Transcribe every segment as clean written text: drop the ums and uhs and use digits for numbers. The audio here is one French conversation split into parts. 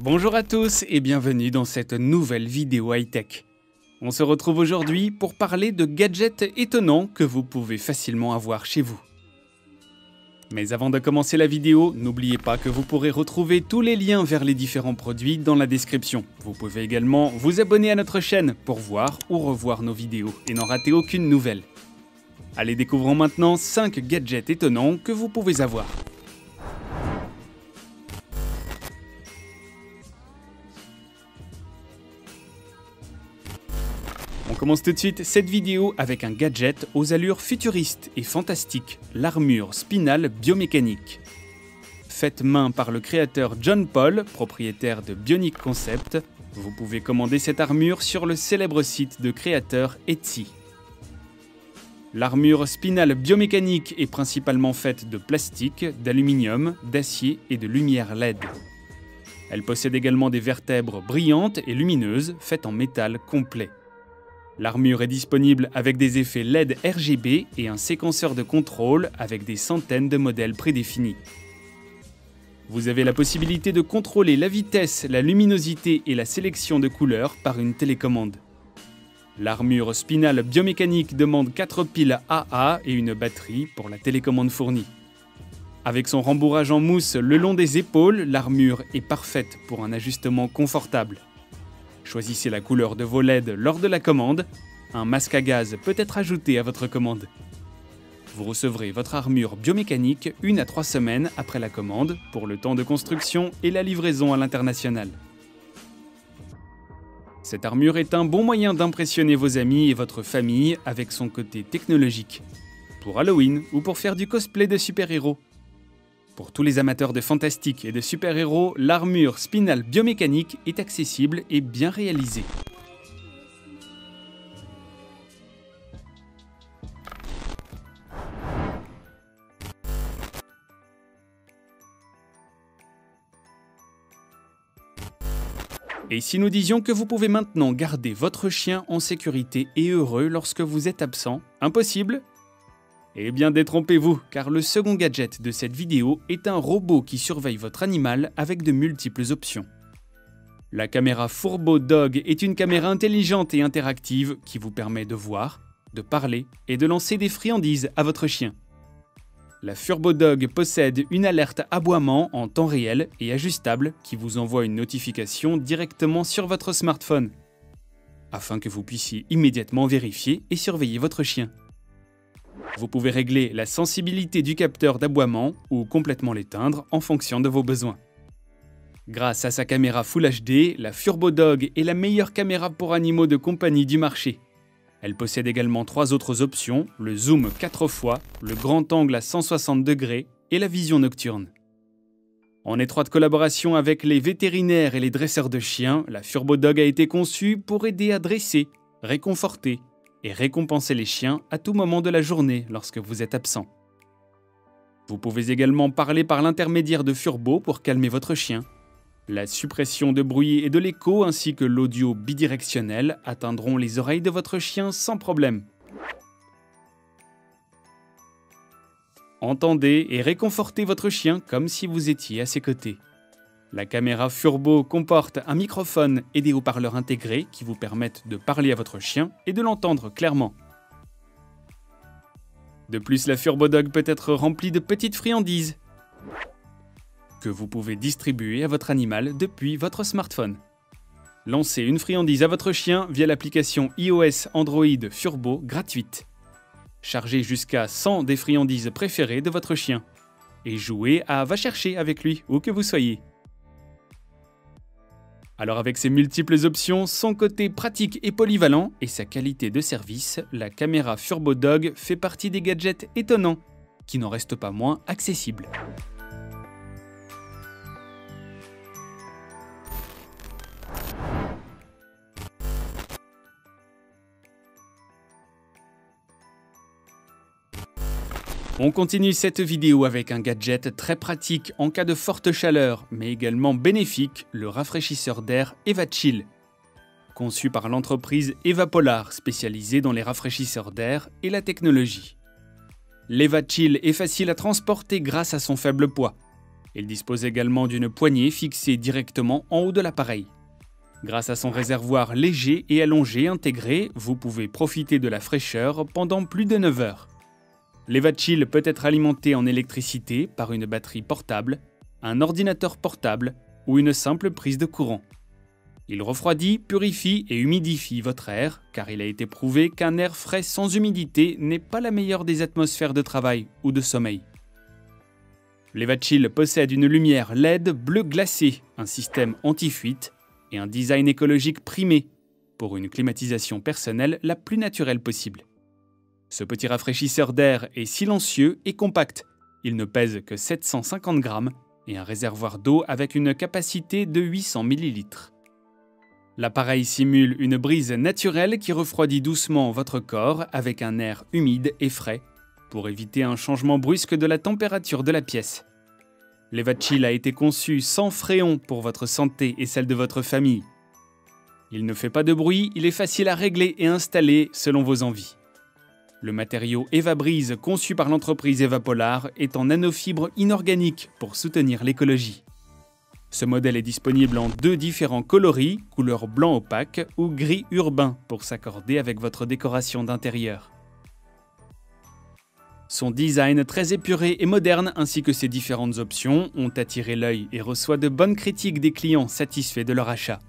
Bonjour à tous et bienvenue dans cette nouvelle vidéo high-tech. On se retrouve aujourd'hui pour parler de gadgets étonnants que vous pouvez facilement avoir chez vous. Mais avant de commencer la vidéo, n'oubliez pas que vous pourrez retrouver tous les liens vers les différents produits dans la description. Vous pouvez également vous abonner à notre chaîne pour voir ou revoir nos vidéos et n'en rater aucune nouvelle. Allez, découvrons maintenant 5 gadgets étonnants que vous pouvez avoir. On commence tout de suite cette vidéo avec un gadget aux allures futuristes et fantastiques, l'armure spinale biomécanique. Faite main par le créateur John Paul, propriétaire de Bionic Concept, vous pouvez commander cette armure sur le célèbre site de créateur Etsy. L'armure spinale biomécanique est principalement faite de plastique, d'aluminium, d'acier et de lumière LED. Elle possède également des vertèbres brillantes et lumineuses faites en métal complet. L'armure est disponible avec des effets LED RGB et un séquenceur de contrôle avec des centaines de modèles prédéfinis. Vous avez la possibilité de contrôler la vitesse, la luminosité et la sélection de couleurs par une télécommande. L'armure spinale biomécanique demande 4 piles AA et une batterie pour la télécommande fournie. Avec son rembourrage en mousse le long des épaules, l'armure est parfaite pour un ajustement confortable. Choisissez la couleur de vos LED lors de la commande. Un masque à gaz peut être ajouté à votre commande. Vous recevrez votre armure biomécanique 1 à 3 semaines après la commande pour le temps de construction et la livraison à l'international. Cette armure est un bon moyen d'impressionner vos amis et votre famille avec son côté technologique, pour Halloween ou pour faire du cosplay de super-héros. Pour tous les amateurs de fantastique et de super-héros, l'armure spinale biomécanique est accessible et bien réalisée. Et si nous disions que vous pouvez maintenant garder votre chien en sécurité et heureux lorsque vous êtes absent, impossible ? Eh bien détrompez-vous, car le second gadget de cette vidéo est un robot qui surveille votre animal avec de multiples options. La caméra Furbo Dog est une caméra intelligente et interactive qui vous permet de voir, de parler et de lancer des friandises à votre chien. La Furbo Dog possède une alerte aboiement en temps réel et ajustable qui vous envoie une notification directement sur votre smartphone, afin que vous puissiez immédiatement vérifier et surveiller votre chien. Vous pouvez régler la sensibilité du capteur d'aboiement ou complètement l'éteindre en fonction de vos besoins. Grâce à sa caméra Full HD, la Furbo Dog est la meilleure caméra pour animaux de compagnie du marché. Elle possède également 3 autres options, le zoom 4 fois, le grand angle à 160 degrés et la vision nocturne. En étroite collaboration avec les vétérinaires et les dresseurs de chiens, la Furbo Dog a été conçue pour aider à dresser, réconforter et récompenser les chiens à tout moment de la journée lorsque vous êtes absent. Vous pouvez également parler par l'intermédiaire de Furbo pour calmer votre chien. La suppression de bruit et de l'écho ainsi que l'audio bidirectionnel atteindront les oreilles de votre chien sans problème. Entendez et réconfortez votre chien comme si vous étiez à ses côtés. La caméra Furbo comporte un microphone et des haut-parleurs intégrés qui vous permettent de parler à votre chien et de l'entendre clairement. De plus, la Furbo Dog peut être remplie de petites friandises que vous pouvez distribuer à votre animal depuis votre smartphone. Lancez une friandise à votre chien via l'application iOS Android Furbo gratuite. Chargez jusqu'à 100 des friandises préférées de votre chien et jouez à va chercher avec lui où que vous soyez. Alors avec ses multiples options, son côté pratique et polyvalent et sa qualité de service, la caméra Furbo Dog fait partie des gadgets étonnants qui n'en restent pas moins accessibles. On continue cette vidéo avec un gadget très pratique en cas de forte chaleur, mais également bénéfique, le rafraîchisseur d'air EvaChill. Conçu par l'entreprise Evapolar, spécialisée dans les rafraîchisseurs d'air et la technologie. L'EvaChill est facile à transporter grâce à son faible poids. Il dispose également d'une poignée fixée directement en haut de l'appareil. Grâce à son réservoir léger et allongé intégré, vous pouvez profiter de la fraîcheur pendant plus de 9 heures. L'EvaChill peut être alimenté en électricité par une batterie portable, un ordinateur portable ou une simple prise de courant. Il refroidit, purifie et humidifie votre air, car il a été prouvé qu'un air frais sans humidité n'est pas la meilleure des atmosphères de travail ou de sommeil. L'EvaChill possède une lumière LED bleu glacé, un système anti-fuite et un design écologique primé pour une climatisation personnelle la plus naturelle possible. Ce petit rafraîchisseur d'air est silencieux et compact. Il ne pèse que 750 grammes et un réservoir d'eau avec une capacité de 800 ml. L'appareil simule une brise naturelle qui refroidit doucement votre corps avec un air humide et frais pour éviter un changement brusque de la température de la pièce. L'EvaChill a été conçu sans fréon pour votre santé et celle de votre famille. Il ne fait pas de bruit, il est facile à régler et installer selon vos envies. Le matériau EvaBreeze conçu par l'entreprise Evapolar est en nanofibre inorganique pour soutenir l'écologie. Ce modèle est disponible en 2 différents coloris, couleur blanc opaque ou gris urbain pour s'accorder avec votre décoration d'intérieur. Son design très épuré et moderne ainsi que ses différentes options ont attiré l'œil et reçoit de bonnes critiques des clients satisfaits de leur achat.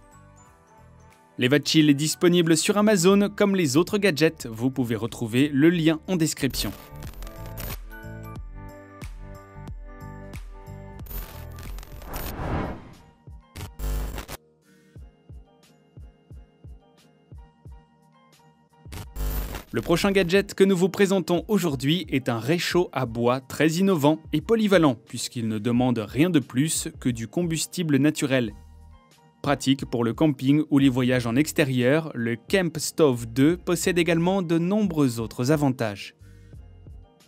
L'EvaChill est disponible sur Amazon comme les autres gadgets, vous pouvez retrouver le lien en description. Le prochain gadget que nous vous présentons aujourd'hui est un réchaud à bois très innovant et polyvalent puisqu'il ne demande rien de plus que du combustible naturel. Pratique pour le camping ou les voyages en extérieur, le Camp Stove 2 possède également de nombreux autres avantages.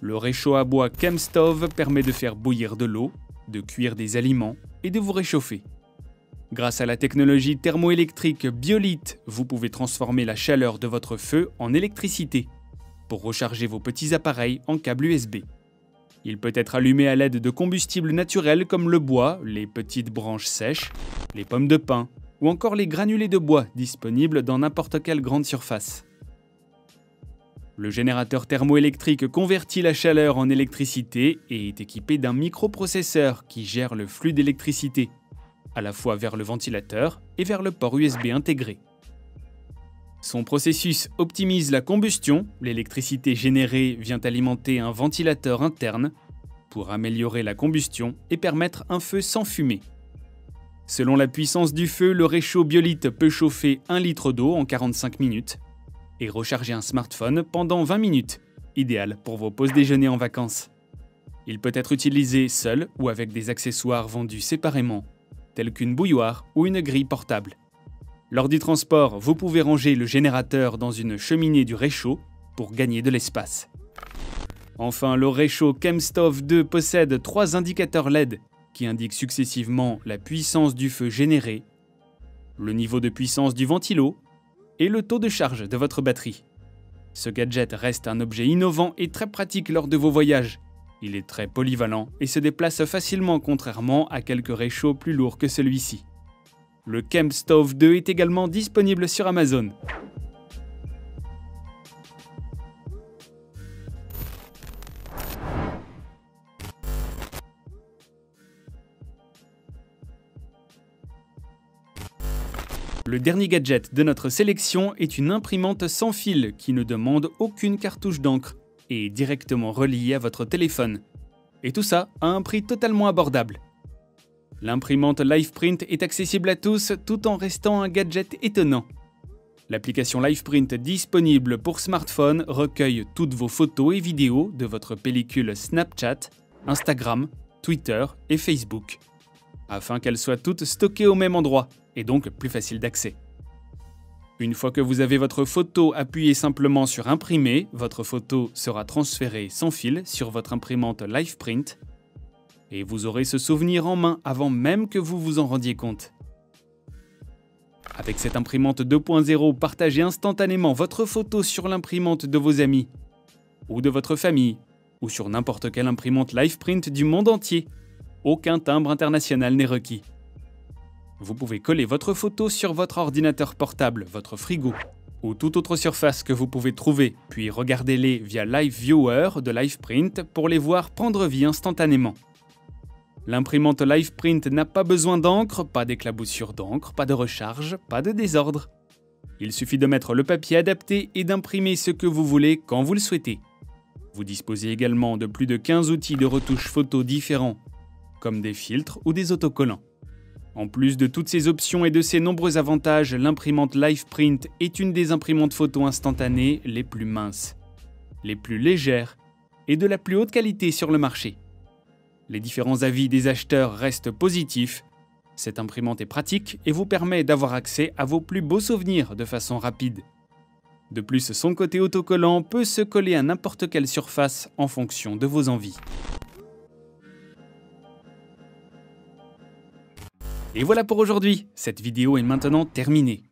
Le réchaud à bois Camp Stove permet de faire bouillir de l'eau, de cuire des aliments et de vous réchauffer. Grâce à la technologie thermoélectrique Biolite, vous pouvez transformer la chaleur de votre feu en électricité pour recharger vos petits appareils en câble USB. Il peut être allumé à l'aide de combustibles naturels comme le bois, les petites branches sèches, les pommes de pin ou encore les granulés de bois disponibles dans n'importe quelle grande surface. Le générateur thermoélectrique convertit la chaleur en électricité et est équipé d'un microprocesseur qui gère le flux d'électricité, à la fois vers le ventilateur et vers le port USB intégré. Son processus optimise la combustion, l'électricité générée vient alimenter un ventilateur interne pour améliorer la combustion et permettre un feu sans fumée. Selon la puissance du feu, le réchaud Biolite peut chauffer 1 litre d'eau en 45 minutes et recharger un smartphone pendant 20 minutes, idéal pour vos pauses déjeuner en vacances. Il peut être utilisé seul ou avec des accessoires vendus séparément, tels qu'une bouilloire ou une grille portable. Lors du transport, vous pouvez ranger le générateur dans une cheminée du réchaud pour gagner de l'espace. Enfin, le réchaud Camp Stove 2 possède 3 indicateurs LED qui indiquent successivement la puissance du feu généré, le niveau de puissance du ventilo et le taux de charge de votre batterie. Ce gadget reste un objet innovant et très pratique lors de vos voyages. Il est très polyvalent et se déplace facilement contrairement à quelques réchauds plus lourds que celui-ci. Le Camp Stove 2 est également disponible sur Amazon. Le dernier gadget de notre sélection est une imprimante sans fil qui ne demande aucune cartouche d'encre et est directement reliée à votre téléphone. Et tout ça à un prix totalement abordable. L'imprimante LivePrint est accessible à tous tout en restant un gadget étonnant. L'application LivePrint disponible pour smartphone recueille toutes vos photos et vidéos de votre pellicule Snapchat, Instagram, Twitter et Facebook, afin qu'elles soient toutes stockées au même endroit et donc plus facile d'accès. Une fois que vous avez votre photo, appuyez simplement sur Imprimer, votre photo sera transférée sans fil sur votre imprimante LivePrint et vous aurez ce souvenir en main avant même que vous vous en rendiez compte. Avec cette imprimante 2.0, partagez instantanément votre photo sur l'imprimante de vos amis, ou de votre famille, ou sur n'importe quelle imprimante LivePrint du monde entier. aucun timbre international n'est requis. Vous pouvez coller votre photo sur votre ordinateur portable, votre frigo, ou toute autre surface que vous pouvez trouver, puis regardez-les via Live Viewer de LivePrint pour les voir prendre vie instantanément. L'imprimante LivePrint n'a pas besoin d'encre, pas d'éclaboussure d'encre, pas de recharge, pas de désordre. Il suffit de mettre le papier adapté et d'imprimer ce que vous voulez quand vous le souhaitez. Vous disposez également de plus de 15 outils de retouche photo différents, comme des filtres ou des autocollants. En plus de toutes ces options et de ses nombreux avantages, l'imprimante LivePrint est une des imprimantes photo instantanées les plus minces, les plus légères et de la plus haute qualité sur le marché. Les différents avis des acheteurs restent positifs. Cette imprimante est pratique et vous permet d'avoir accès à vos plus beaux souvenirs de façon rapide. De plus, son côté autocollant peut se coller à n'importe quelle surface en fonction de vos envies. Et voilà pour aujourd'hui, cette vidéo est maintenant terminée.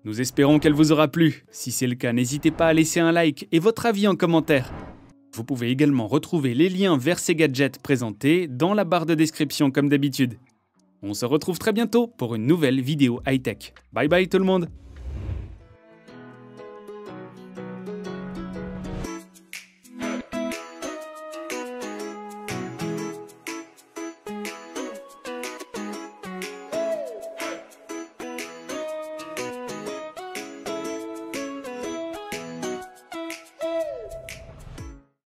Nous espérons qu'elle vous aura plu. Si c'est le cas, n'hésitez pas à laisser un like et votre avis en commentaire. Vous pouvez également retrouver les liens vers ces gadgets présentés dans la barre de description comme d'habitude. On se retrouve très bientôt pour une nouvelle vidéo high-tech. Bye bye tout le monde!